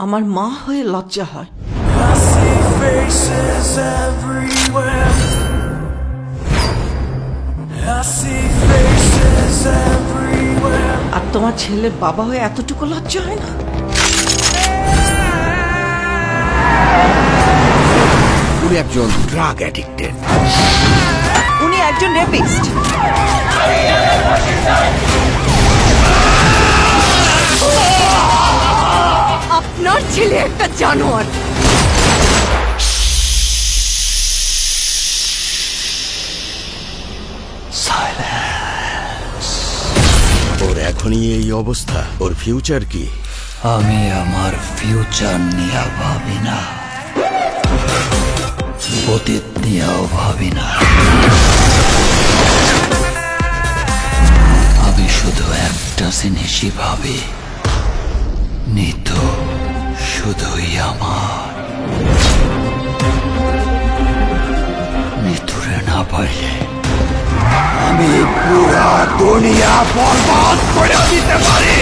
আমার মা হয়ে লজ্জা হয়। I see faces everywhere. I see faces everywhere. আর তোমার ছেলের বাবা হয়ে এতটুকু লজ্জা হয় না? উনি একজন ড্রাগ অ্যাডিক্টেড। উনি একজন রেপিস্ট। আপনার ছেলে একটা জানোয়ার। ওর এখনই এই অবস্থা, ওর ফিউচার কি? আমি আমার ফিউচার নিয়ে ভাবি না, অতীত নিয়েও ভাবি না। আমি শুধু একটা জিনিসই ভাবি, নিতু শুধুই আমার। নিতুরে না পারলে আমি পুরা দুনিয়া বরবাদ করে দিতে পারি।